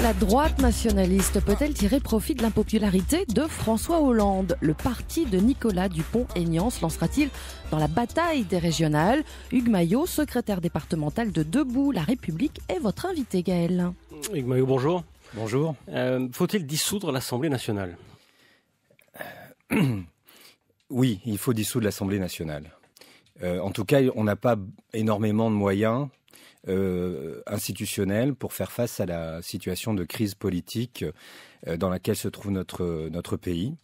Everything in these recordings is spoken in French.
La droite nationaliste peut-elle tirer profit de l'impopularité de François Hollande? Le parti de Nicolas Dupont-Aignan se lancera-t-il dans la bataille des régionales? Hugues Maillot, secrétaire départemental de Debout la République, est votre invité, Gaël. Hugues Maillot, bonjour. Bonjour. Faut-il dissoudre l'Assemblée nationale? Oui, il faut dissoudre l'Assemblée nationale. En tout cas, on n'a pas énormément de moyens institutionnels pour faire face à la situation de crise politique dans laquelle se trouve notre pays.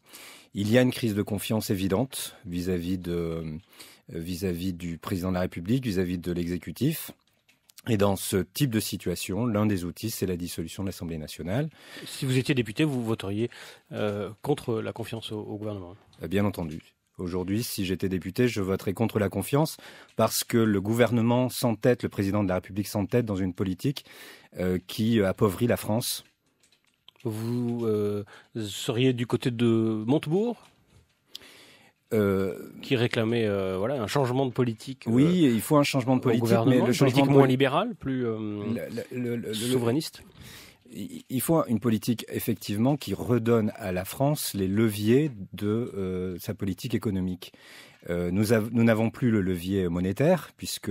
Il y a une crise de confiance évidente vis-à-vis du président de la République, vis-à-vis de l'exécutif. Et dans ce type de situation, l'un des outils, c'est la dissolution de l'Assemblée nationale. Si vous étiez député, vous voteriez contre la confiance au gouvernement? Bien entendu. Aujourd'hui, si j'étais député, je voterais contre la confiance parce que le gouvernement s'entête, le président de la République s'entête dans une politique qui appauvrit la France. Vous seriez du côté de Montebourg qui réclamait un changement de politique. Oui, il faut un changement de politique, mais le politique moins libéral, plus souverainiste. Il faut une politique, effectivement, qui redonne à la France les leviers de sa politique économique. Nous n'avons plus le levier monétaire, puisque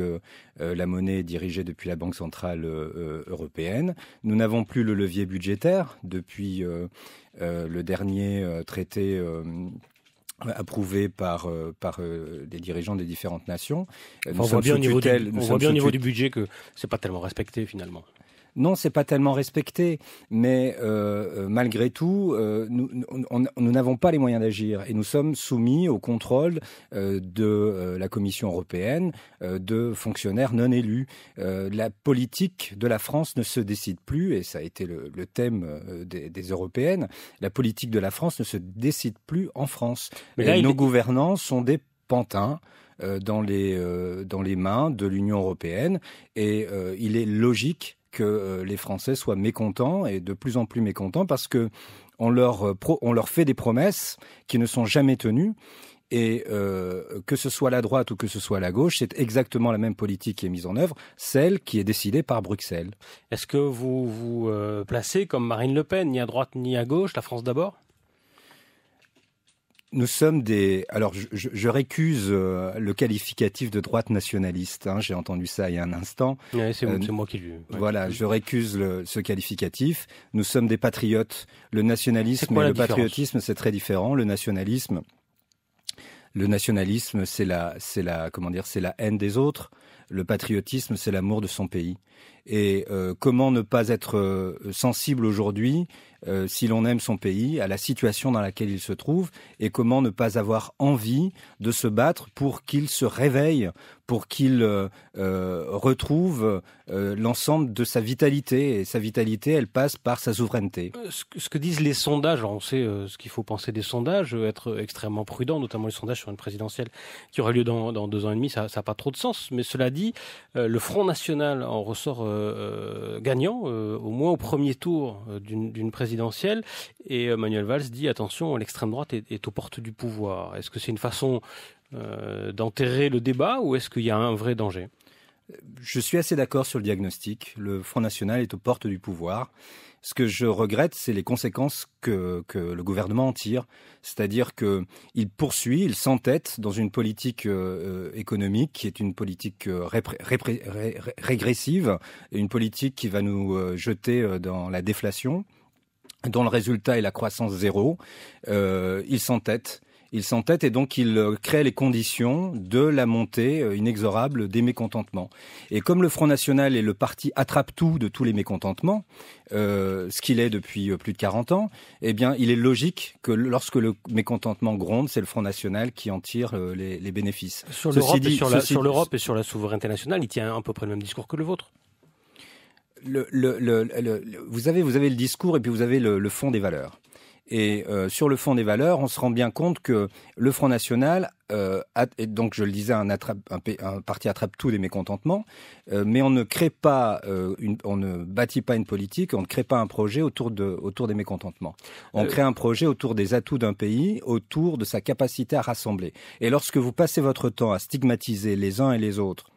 la monnaie est dirigée depuis la Banque centrale européenne. Nous n'avons plus le levier budgétaire depuis le dernier traité approuvé par les dirigeants des différentes nations. On voit bien au niveau du budget que c'est pas tellement respecté, finalement. Non, c'est pas tellement respecté, mais malgré tout, nous n'avons pas les moyens d'agir et nous sommes soumis au contrôle de la Commission européenne, de fonctionnaires non élus. La politique de la France ne se décide plus, et ça a été le thème des européennes. La politique de la France ne se décide plus en France. Mais nos gouvernants sont des pantins dans les mains de l'Union européenne, et il est logique que les Français soient mécontents et de plus en plus mécontents parce que on leur fait des promesses qui ne sont jamais tenues. Et que ce soit la droite ou que ce soit la gauche, c'est exactement la même politique qui est mise en œuvre, celle qui est décidée par Bruxelles. Est-ce que vous vous placez comme Marine Le Pen, ni à droite ni à gauche, la France d'abord? Nous sommes Alors, je récuse le qualificatif de droite nationaliste. J'ai entendu ça il y a un instant. Ouais, c'est moi qui lui. Ouais. Voilà, je récuse ce qualificatif. Nous sommes des patriotes. Le nationalisme et le patriotisme, c'est très différent. Le nationalisme, c'est la haine des autres. Le patriotisme, c'est l'amour de son pays. Et comment ne pas être sensible aujourd'hui, si l'on aime son pays, à la situation dans laquelle il se trouve, et comment ne pas avoir envie de se battre pour qu'il se réveille, pour qu'il retrouve l'ensemble de sa vitalité. Et sa vitalité, elle passe par sa souveraineté. Ce que disent les sondages, alors on sait ce qu'il faut penser des sondages, être extrêmement prudent, notamment les sondages sur une présidentielle qui aura lieu dans 2 ans et demi, ça n'a pas trop de sens. Mais cela dit, le Front National en ressort gagnant, au moins au premier tour d'une présidentielle, et Manuel Valls dit attention, l'extrême droite est aux portes du pouvoir. Est-ce que c'est une façon d'enterrer le débat ou est-ce qu'il y a un vrai danger? Je suis assez d'accord sur le diagnostic. Le Front National est aux portes du pouvoir. Ce que je regrette, c'est les conséquences que le gouvernement en tire. C'est-à-dire qu'il poursuit, il s'entête dans une politique économique qui est une politique régressive, et une politique qui va nous jeter dans la déflation, dont le résultat est la croissance zéro. Il s'entête. Et donc il crée les conditions de la montée inexorable des mécontentements. Et comme le Front National est le parti attrape-tout de tous les mécontentements, ce qu'il est depuis plus de 40 ans, eh bien il est logique que lorsque le mécontentement gronde, c'est le Front National qui en tire les bénéfices. Sur l'Europe et sur la souveraineté nationale, il tient à peu près le même discours que le vôtre. Vous avez le discours et puis vous avez le fond des valeurs. Et sur le fond des valeurs, on se rend bien compte que le Front National, et donc je le disais, un parti attrape-tout des mécontentements, mais on ne crée pas, on ne bâtit pas une politique, on ne crée pas un projet autour des mécontentements. On crée un projet autour des atouts d'un pays, autour de sa capacité à rassembler. Et lorsque vous passez votre temps à stigmatiser les uns et les autres,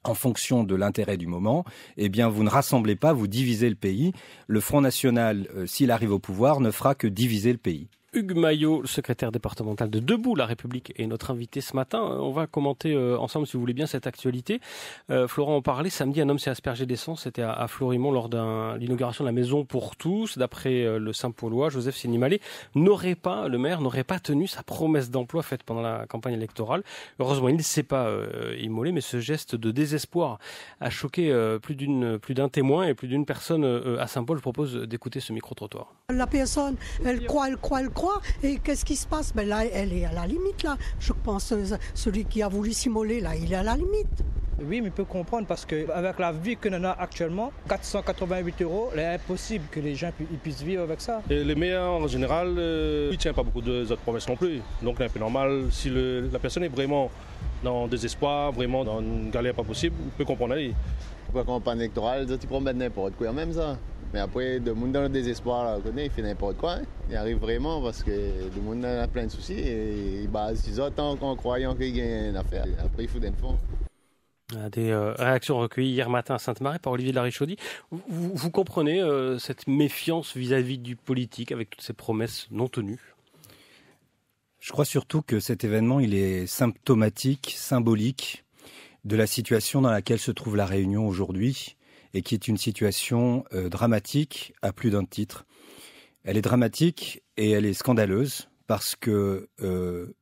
en fonction de l'intérêt du moment, eh bien, vous ne rassemblez pas, vous divisez le pays. Le Front National, s'il arrive au pouvoir, ne fera que diviser le pays. Hugues Maillot, le secrétaire départemental de Debout la République, est notre invité ce matin. On va commenter ensemble, si vous voulez bien, cette actualité. Florent en parlait, samedi, un homme s'est aspergé d'essence. C'était à Florimont lors de l'inauguration de la Maison pour tous. D'après le Saint-Paulois, Joseph Sinimalé, le maire n'aurait pas tenu sa promesse d'emploi faite pendant la campagne électorale. Heureusement, il ne s'est pas immolé, mais ce geste de désespoir a choqué plus d'un témoin et plus d'une personne à Saint-Paul. Je propose d'écouter ce micro-trottoir. La personne, elle croit. Et qu'est-ce qui se passe? Là, elle est à la limite, là. Je pense celui qui a voulu s'immoler, là, il est à la limite. Oui, mais il peut comprendre parce qu'avec la vie que l'on a actuellement, 488 €, il est impossible que les gens puissent vivre avec ça. Et les maires, en général, ils ne tiennent pas beaucoup de autres promesses non plus. Donc, c'est un peu normal. Si la personne est vraiment dans le désespoir, vraiment dans une galère pas possible, il peut comprendre. Pour la campagne électorale, tu promettes n'importe quoi, même ça. Mais après, le monde dans le désespoir, là, il fait n'importe quoi. Hein. Il arrive vraiment parce que le monde a plein de soucis et il base 6 autres tant qu'en croyant qu'il y a une affaire. Après, il faut des fonds. Des réactions recueillies hier matin à Sainte-Marie par Olivier de la Richaudy. Vous comprenez cette méfiance vis-à-vis du politique avec toutes ces promesses non tenues? Je crois surtout que cet événement, il est symptomatique, symbolique de la situation dans laquelle se trouve la Réunion aujourd'hui, et qui est une situation dramatique à plus d'un titre. Elle est dramatique et elle est scandaleuse parce que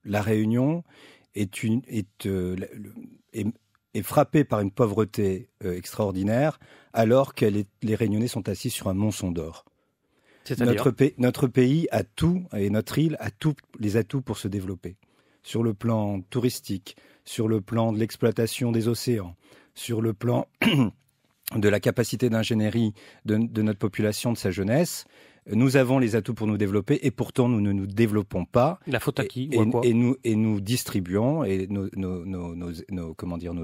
la Réunion est frappée par une pauvreté extraordinaire alors que les Réunionnais sont assis sur un monceau d'or. Notre pays a tout, et notre île a tous les atouts pour se développer. Sur le plan touristique, sur le plan de l'exploitation des océans, sur le plan de la capacité d'ingénierie de notre population, de sa jeunesse. Nous avons les atouts pour nous développer et pourtant nous ne nous développons pas. La faute à qui et nous distribuons et nos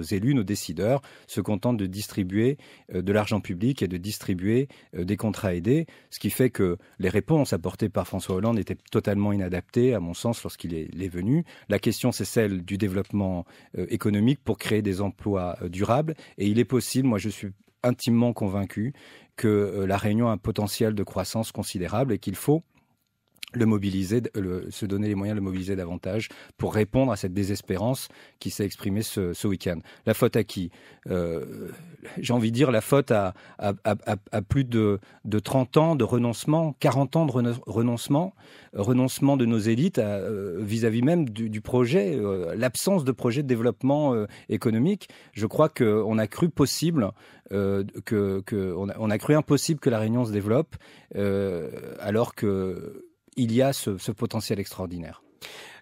élus, nos décideurs se contentent de distribuer de l'argent public et de distribuer des contrats aidés, ce qui fait que les réponses apportées par François Hollande étaient totalement inadaptées à mon sens lorsqu'il est venu. La question c'est celle du développement économique pour créer des emplois durables et il est possible, moi je suis intimement convaincu que la Réunion a un potentiel de croissance considérable et qu'il faut le mobiliser, se donner les moyens de le mobiliser davantage pour répondre à cette désespérance qui s'est exprimée ce week-end. La faute à qui? J'ai envie de dire la faute à plus de 30 ans de renoncement, 40 ans de renoncement de nos élites vis-à-vis même du projet, l'absence de projet de développement économique. Je crois qu'on a cru possible, on a cru impossible que la Réunion se développe, alors que il y a ce potentiel extraordinaire.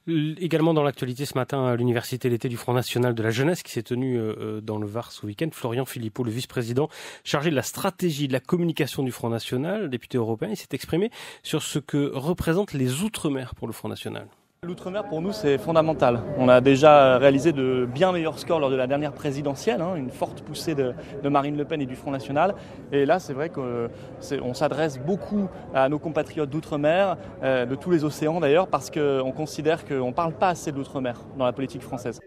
Également dans l'actualité ce matin à l'Université l'été du Front National de la Jeunesse qui s'est tenue dans le Var ce week-end, Florian Philippot, le vice-président chargé de la stratégie de la communication du Front National, député européen, il s'est exprimé sur ce que représentent les Outre-mer pour le Front National. L'outre-mer, pour nous, c'est fondamental. On a déjà réalisé de bien meilleurs scores lors de la dernière présidentielle, une forte poussée de Marine Le Pen et du Front National. Et là, c'est vrai qu'on s'adresse beaucoup à nos compatriotes d'outre-mer, de tous les océans d'ailleurs, parce qu'on considère qu'on ne parle pas assez de l'outre-mer dans la politique française.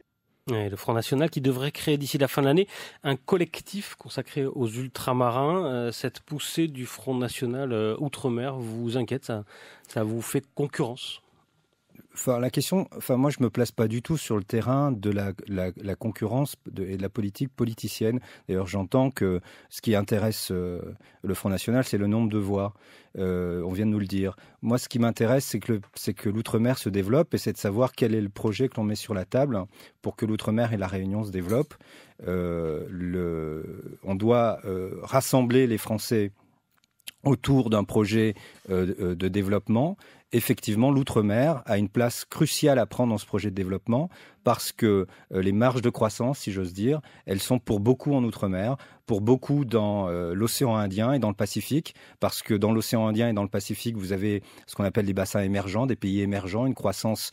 Et le Front National qui devrait créer d'ici la fin de l'année un collectif consacré aux ultramarins. Cette poussée du Front National outre-mer vous inquiète? Ça vous fait concurrence? La question, moi je me place pas du tout sur le terrain de la concurrence et de la politique politicienne. D'ailleurs, j'entends que ce qui intéresse le Front National, c'est le nombre de voix. On vient de nous le dire. Moi, ce qui m'intéresse, c'est que l'outre-mer se développe et c'est de savoir quel est le projet que l'on met sur la table pour que l'outre-mer et la Réunion se développent. On doit rassembler les Français autour d'un projet de développement. Effectivement, l'outre-mer a une place cruciale à prendre dans ce projet de développement parce que les marges de croissance, si j'ose dire, elles sont pour beaucoup en outre-mer, pour beaucoup dans l'océan Indien et dans le Pacifique, parce que dans l'océan Indien et dans le Pacifique, vous avez ce qu'on appelle des bassins émergents, des pays émergents, une croissance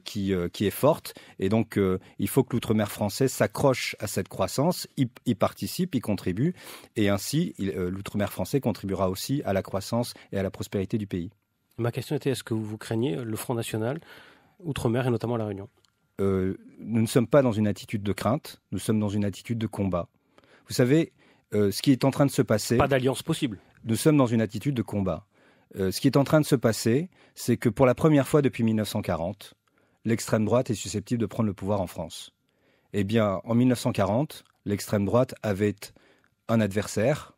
qui est forte. Et donc, il faut que l'outre-mer français s'accroche à cette croissance, y participe, y contribue. Et ainsi, l'outre-mer français contribuera aussi à la croissance et à la prospérité du pays. Ma question était, est-ce que vous craignez le Front National, Outre-mer et notamment La Réunion? nous ne sommes pas dans une attitude de crainte, nous sommes dans une attitude de combat. Vous savez, ce qui est en train de se passer... Pas d'alliance possible. Nous sommes dans une attitude de combat. Ce qui est en train de se passer, c'est que pour la première fois depuis 1940, l'extrême droite est susceptible de prendre le pouvoir en France. Eh bien, en 1940, l'extrême droite avait un adversaire,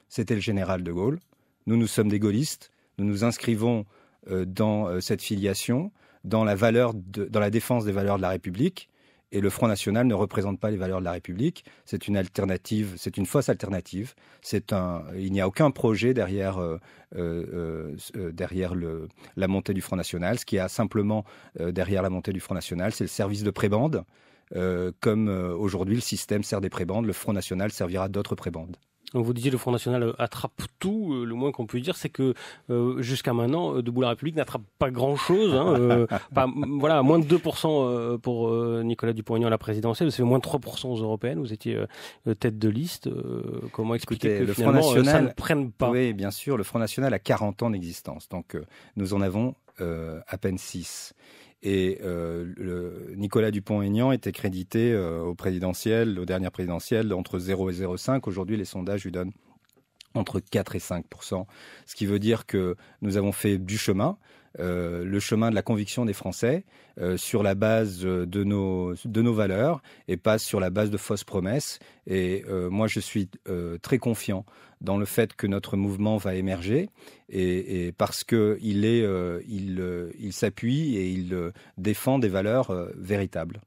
c'était le général de Gaulle. Nous sommes des gaullistes, nous nous inscrivons dans cette filiation, dans la défense des valeurs de la République. Et le Front National ne représente pas les valeurs de la République. C'est une alternative, c'est une fausse alternative. Il n'y a aucun projet derrière la montée du Front National. Ce qu'il y a simplement derrière la montée du Front National, c'est le service de prébendes. Comme aujourd'hui le système sert des prébendes, le Front National servira d'autres prébendes. Donc vous disiez le Front National attrape tout, le moins qu'on peut dire, c'est que jusqu'à maintenant, Debout la République n'attrape pas grand-chose. Voilà, moins de 2% pour Nicolas Dupont-Aignan à la présidentielle, c'est moins de 3% aux européennes, vous étiez tête de liste. Comment expliquer que le finalement Front National, ça ne prenne pas? Oui, bien sûr, le Front National a 40 ans d'existence, donc nous en avons à peine 6. Et Nicolas Dupont-Aignan était crédité aux dernières présidentielles, entre 0 et 0,5. Aujourd'hui, les sondages lui donnent entre 4 et 5%. Ce qui veut dire que nous avons fait du chemin, le chemin de la conviction des Français, sur la base de nos valeurs et pas sur la base de fausses promesses. Et moi, je suis très confiant dans le fait que notre mouvement va émerger et parce que il s'appuie et il défend des valeurs véritables.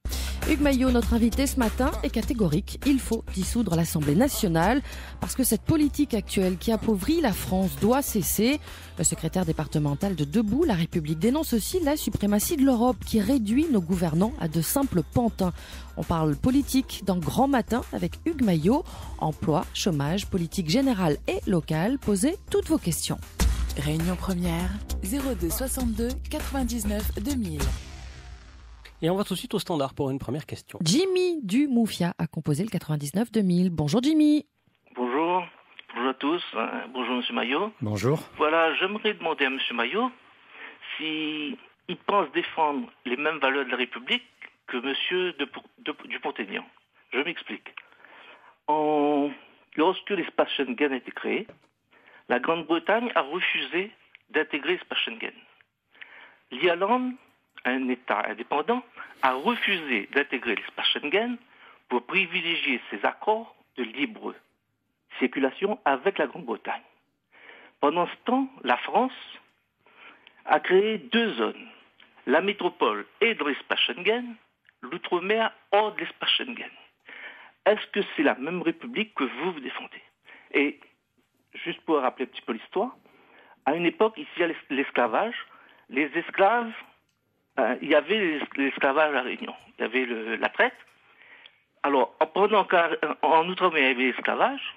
Hugues Maillot, notre invité ce matin, est catégorique. Il faut dissoudre l'Assemblée nationale parce que cette politique actuelle qui appauvrit la France doit cesser. Le secrétaire départemental de Debout la République dénonce aussi la suprématie de l'Europe qui réduit nos gouvernants à de simples pantins. On parle politique dans Grand Matin avec Hugues Maillot. Emploi, chômage, politique générale et locale. Posez toutes vos questions. Réunion première, 02 62 99 2000. Et on va tout de suite au standard pour une première question. Jimmy du Moufia a composé le 99-2000. Bonjour Jimmy. Bonjour à tous. Bonjour M. Maillot. Bonjour. Voilà, j'aimerais demander à M. Maillot s'il pense défendre les mêmes valeurs de la République que M. Dupont-Aignan. Je m'explique. Lorsque l'espace Schengen a été créé, la Grande-Bretagne a refusé d'intégrer l'espace Schengen. L'Irlande, un État indépendant, a refusé d'intégrer l'espace Schengen pour privilégier ses accords de libre circulation avec la Grande-Bretagne. Pendant ce temps, la France a créé 2 zones, la métropole et dans l'espace Schengen, l'outre-mer hors de l'espace Schengen. Est-ce que c'est la même République que vous défendez? Et juste pour rappeler un petit peu l'histoire, à une époque, ici à l'esclavage, les esclaves, il y avait l'esclavage à la Réunion, il y avait la traite. Alors, pendant qu'en Outre-mer, il y avait l'esclavage,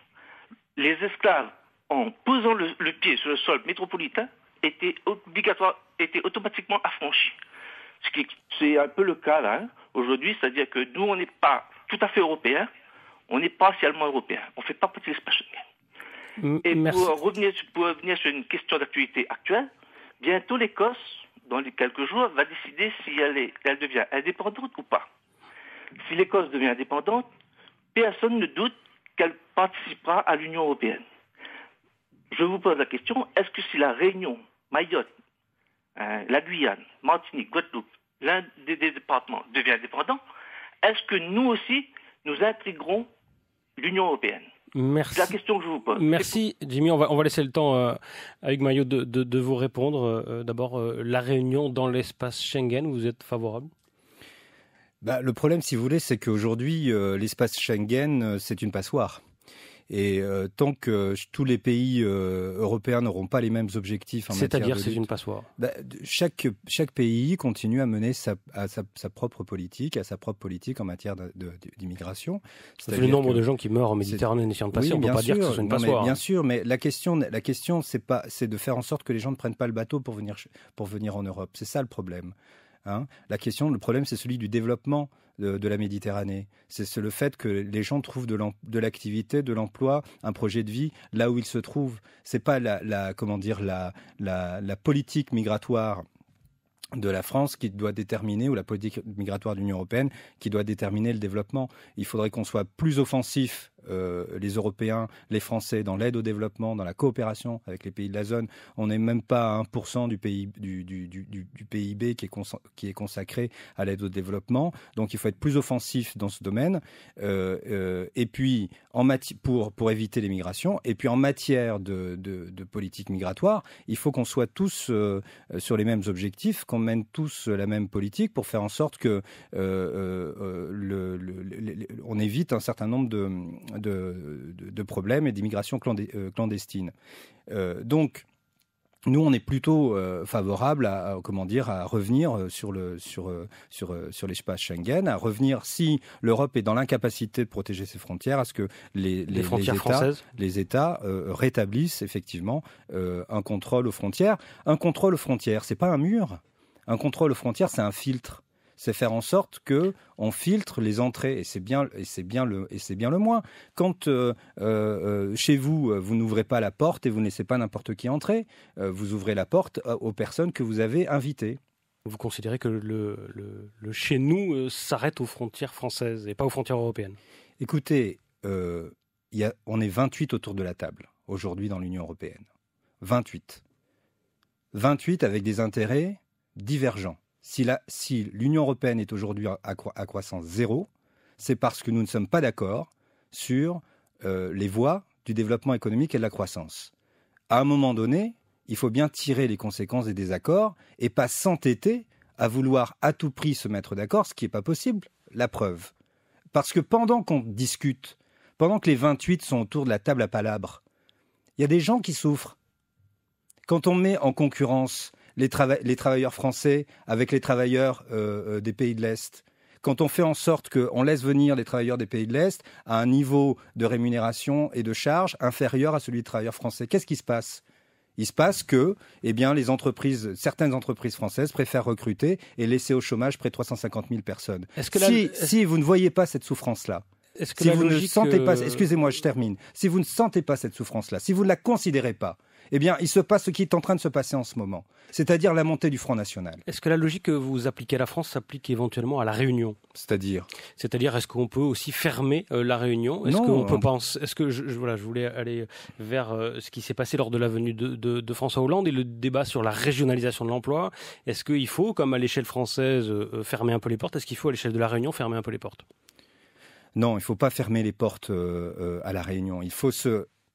les esclaves, en posant le pied sur le sol métropolitain, étaient automatiquement affranchis. C'est un peu le cas là, aujourd'hui, c'est-à-dire que nous, on n'est pas tout à fait européens, on est partiellement européens, on ne fait pas partie de l'espace Schengen. Et pour revenir sur une question d'actualité actuelle, bientôt l'Écosse, dans les quelques jours, va décider si elle devient indépendante ou pas. Si l'Écosse devient indépendante, personne ne doute qu'elle participera à l'Union européenne. Je vous pose la question, est-ce que si la Réunion, Mayotte, la Guyane, Martinique, Guadeloupe, l'un des départements devient indépendant, est-ce que nous aussi, nous intégrons l'Union européenne? Merci. C'est la question que je vous pose. Merci Jimmy, on va laisser le temps à Hugues Maillot de vous répondre. D'abord, la Réunion dans l'espace Schengen, vous êtes favorable? Le problème, si vous voulez, c'est qu'aujourd'hui, l'espace Schengen, c'est une passoire. Et tant que tous les pays européens n'auront pas les mêmes objectifs en matière de lutte... C'est-à-dire, c'est une passoire. Chaque pays continue à mener sa propre politique, en matière d'immigration. C'est le nombre de gens qui meurent en Méditerranée n'essayant de passer, on ne peut pas dire que ce soit une passoire. Bien sûr, mais la question, c'est de faire en sorte que les gens ne prennent pas le bateau pour venir en Europe. C'est ça le problème. Le problème, c'est celui du développement de la Méditerranée. C'est le fait que les gens trouvent de l'activité, de l'emploi, un projet de vie là où ils se trouvent. C'est pas la politique migratoire de la France qui doit déterminer, ou la politique migratoire de l'Union européenne qui doit déterminer le développement. Il faudrait qu'on soit plus offensif, les Européens, les Français, dans l'aide au développement, dans la coopération avec les pays de la zone. On n'est même pas à 1% du PIB qui est consacré à l'aide au développement. Donc il faut être plus offensif dans ce domaine. Et puis, pour éviter les migrations, et puis en matière de politique migratoire, il faut qu'on soit tous sur les mêmes objectifs, qu'on mène tous la même politique pour faire en sorte que on évite un certain nombre de problèmes et d'immigration clandestine. Donc, nous, on est plutôt favorable à revenir sur l'espace Schengen, à revenir, si l'Europe est dans l'incapacité de protéger ses frontières, à ce que les États rétablissent effectivement un contrôle aux frontières. Un contrôle aux frontières, c'est pas un mur. Un contrôle aux frontières, c'est un filtre. C'est faire en sorte que on filtre les entrées, et c'est bien le moins. Quand chez vous, vous n'ouvrez pas la porte et vous ne laissez pas n'importe qui entrer, vous ouvrez la porte aux personnes que vous avez invitées. Vous considérez que le chez nous s'arrête aux frontières françaises et pas aux frontières européennes? Écoutez, on est 28 autour de la table aujourd'hui dans l'Union européenne. 28 avec des intérêts divergents. Si l'Union européenne est aujourd'hui à croissance zéro, c'est parce que nous ne sommes pas d'accord sur les voies du développement économique et de la croissance. À un moment donné, il faut bien tirer les conséquences des désaccords et pas s'entêter à vouloir à tout prix se mettre d'accord, ce qui n'est pas possible. La preuve. Parce que pendant qu'on discute, pendant que les 28 sont autour de la table à palabres, il y a des gens qui souffrent. Quand on met en concurrence les travailleurs français avec les travailleurs des pays de l'Est, quand on fait en sorte qu'on laisse venir les travailleurs des pays de l'Est à un niveau de rémunération et de charges inférieur à celui des travailleurs français, qu'est-ce qui se passe ? Il se passe que certaines entreprises françaises préfèrent recruter et laisser au chômage près de 350 000 personnes. Si vous ne voyez pas cette souffrance-là, si vous ne sentez pas, excusez-moi, je termine. Si vous ne sentez pas cette souffrance-là, si vous ne la considérez pas, eh bien, il se passe ce qui est en train de se passer en ce moment, c'est-à-dire la montée du Front National. Est-ce que la logique que vous appliquez à la France s'applique éventuellement à la Réunion ? C'est-à-dire, est-ce qu'on peut aussi fermer la Réunion ? Je voulais aller vers ce qui s'est passé lors de la venue de François Hollande et le débat sur la régionalisation de l'emploi. Est-ce qu'il faut, comme à l'échelle française, fermer un peu les portes ? Est-ce qu'il faut, à l'échelle de la Réunion, fermer un peu les portes ? Non, il ne faut pas fermer les portes à la Réunion.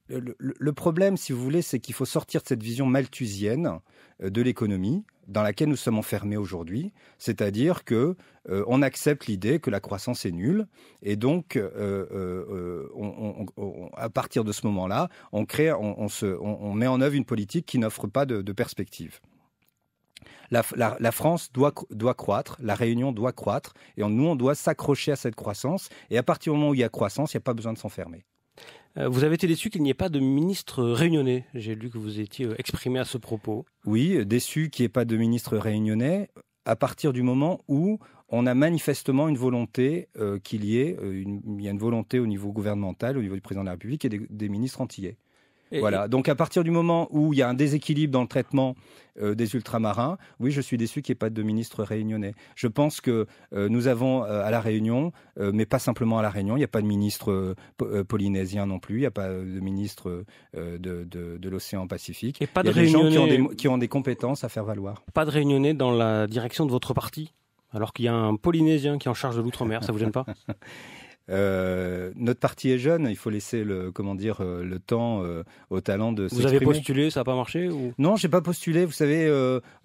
Le problème, si vous voulez, c'est qu'il faut sortir de cette vision malthusienne de l'économie dans laquelle nous sommes enfermés aujourd'hui. C'est-à-dire que on accepte l'idée que la croissance est nulle et donc à partir de ce moment-là, on met en œuvre une politique qui n'offre pas de perspective. La France doit croître, la Réunion doit croître, et nous, on doit s'accrocher à cette croissance. Et à partir du moment où il y a croissance, il n'y a pas besoin de s'enfermer. Vous avez été déçu qu'il n'y ait pas de ministre réunionnais. J'ai lu que vous étiez exprimé à ce propos. Oui, déçu qu'il n'y ait pas de ministre réunionnais à partir du moment où on a manifestement une volonté il y a une volonté au niveau gouvernemental, au niveau du président de la République et des ministres antillais. Voilà. Donc à partir du moment où il y a un déséquilibre dans le traitement des ultramarins, oui, je suis déçu qu'il n'y ait pas de ministre réunionnais. Je pense que nous avons à La Réunion, mais pas simplement à La Réunion, il n'y a pas de ministre polynésien non plus, il n'y a pas de ministre de l'océan Pacifique. Et pas il y a des gens qui ont des compétences à faire valoir. Pas de réunionnais dans la direction de votre parti, alors qu'il y a un Polynésien qui est en charge de l'outre-mer, ça vous gêne pas ? Notre parti est jeune, il faut laisser le temps au talent de s'exprimer. Vous avez postulé, ça n'a pas marché ou... Non, j'ai pas postulé. Vous savez,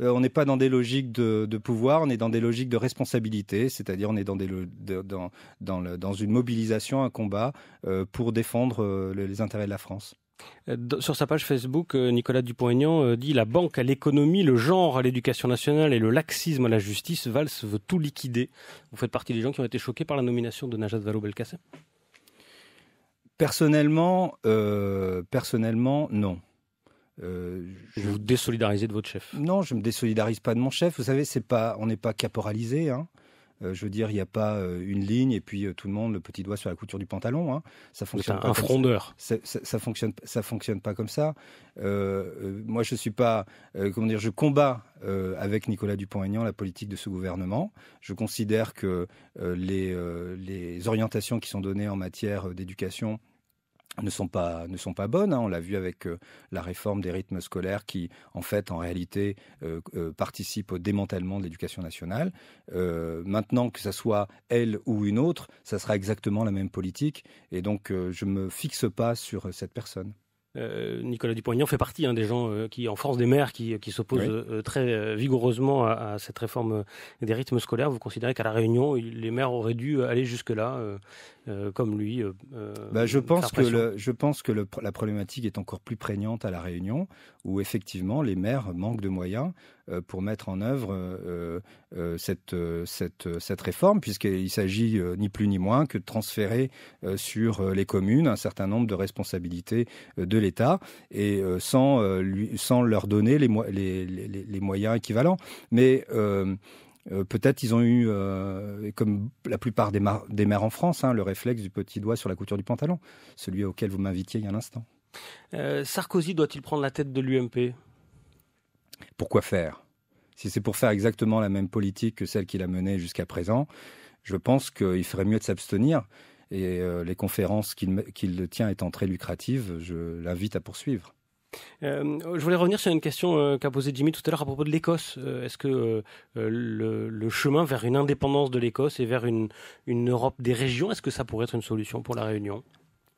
on n'est pas dans des logiques de pouvoir, on est dans des logiques de responsabilité, c'est-à-dire on est dans une mobilisation, un combat pour défendre les intérêts de la France. Sur sa page Facebook, Nicolas Dupont-Aignan dit « La banque à l'économie, le genre à l'éducation nationale et le laxisme à la justice, Valls veut tout liquider ». Vous faites partie des gens qui ont été choqués par la nomination de Najat Vallaud-Belkacem ? Personnellement, non. Vous vous désolidarisez de votre chef ? Non, je ne me désolidarise pas de mon chef. Vous savez, on n'est pas caporalisé. Je veux dire, il n'y a pas une ligne et puis tout le monde le petit doigt sur la couture du pantalon. Hein. Ça fonctionne pas. Un frondeur. Ça fonctionne pas comme ça. Moi, je suis pas, je combats avec Nicolas Dupont-Aignan la politique de ce gouvernement. Je considère que les orientations qui sont données en matière d'éducation ne sont pas bonnes. Hein. On l'a vu avec la réforme des rythmes scolaires qui, en réalité, participe au démantèlement de l'éducation nationale. Maintenant, que ça soit elle ou une autre, ça sera exactement la même politique. Et donc, je ne me fixe pas sur cette personne. Nicolas Dupont-Aignan fait partie des gens qui, en France des maires, qui s'opposent très vigoureusement à cette réforme des rythmes scolaires. Vous considérez qu'à La Réunion, les maires auraient dû aller jusque-là, comme lui je pense que la problématique est encore plus prégnante à La Réunion, où effectivement les maires manquent de moyens pour mettre en œuvre cette réforme, puisqu'il s'agit ni plus ni moins que de transférer sur les communes un certain nombre de responsabilités de l'État et sans leur donner les moyens équivalents. Mais peut-être ils ont eu, comme la plupart des maires en France, le réflexe du petit doigt sur la couture du pantalon, celui auquel vous m'invitiez il y a un instant. Sarkozy doit-il prendre la tête de l'UMP ? Pourquoi faire ? Si c'est pour faire exactement la même politique que celle qu'il a menée jusqu'à présent, je pense qu'il ferait mieux de s'abstenir. Et les conférences qu'il tient étant très lucratives, je l'invite à poursuivre. Je voulais revenir sur une question qu'a posée Jimmy tout à l'heure à propos de l'Écosse. Est-ce que le chemin vers une indépendance de l'Écosse et vers une Europe des régions, est-ce que ça pourrait être une solution pour La Réunion ?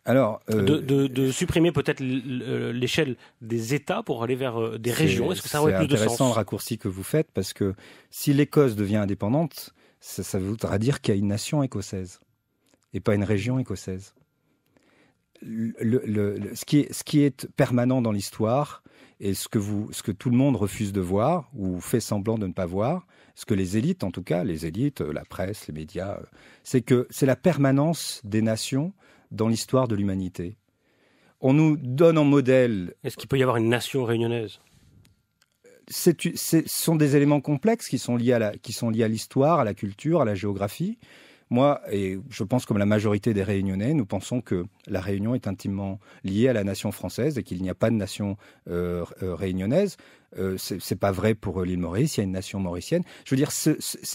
Alors, de supprimer peut-être l'échelle des États pour aller vers des régions. Est-ce que ça aurait plus de sens ? C'est intéressant le raccourci que vous faites, parce que si l'Écosse devient indépendante, ça voudra dire qu'il y a une nation écossaise et pas une région écossaise. Ce qui est permanent dans l'histoire et ce que tout le monde refuse de voir ou fait semblant de ne pas voir, ce que les élites, en tout cas, la presse, les médias, c'est que c'est la permanence des nations dans l'histoire de l'humanité. On nous donne en modèle... Est-ce qu'il peut y avoir une nation réunionnaise ? Ce sont des éléments complexes qui sont liés à l'histoire, à la culture, à la géographie. Moi, et je pense comme la majorité des Réunionnais, nous pensons que la Réunion est intimement liée à la nation française et qu'il n'y a pas de nation réunionnaise. C'est pas vrai pour l'île Maurice, il y a une nation mauricienne. Je veux dire,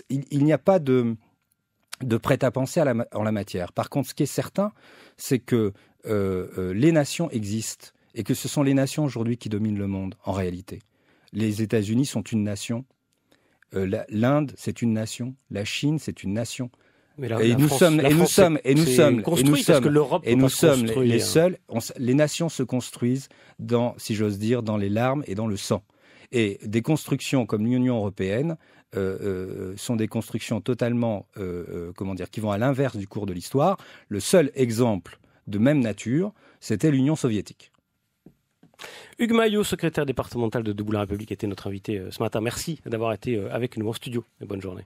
il n'y a pas de prêt-à-penser en la matière. Par contre, ce qui est certain, c'est que les nations existent et que ce sont les nations aujourd'hui qui dominent le monde, en réalité. Les États-Unis sont une nation, l'Inde, c'est une nation, la Chine, c'est une nation. Et nous sommes les seuls. Les nations se construisent si j'ose dire, dans les larmes et dans le sang. Et des constructions comme l'Union européenne sont des constructions totalement, qui vont à l'inverse du cours de l'histoire. Le seul exemple de même nature, c'était l'Union soviétique. Hugues Maillot, secrétaire départemental de Debout la République, était notre invité ce matin. Merci d'avoir été avec nous en studio et bonne journée.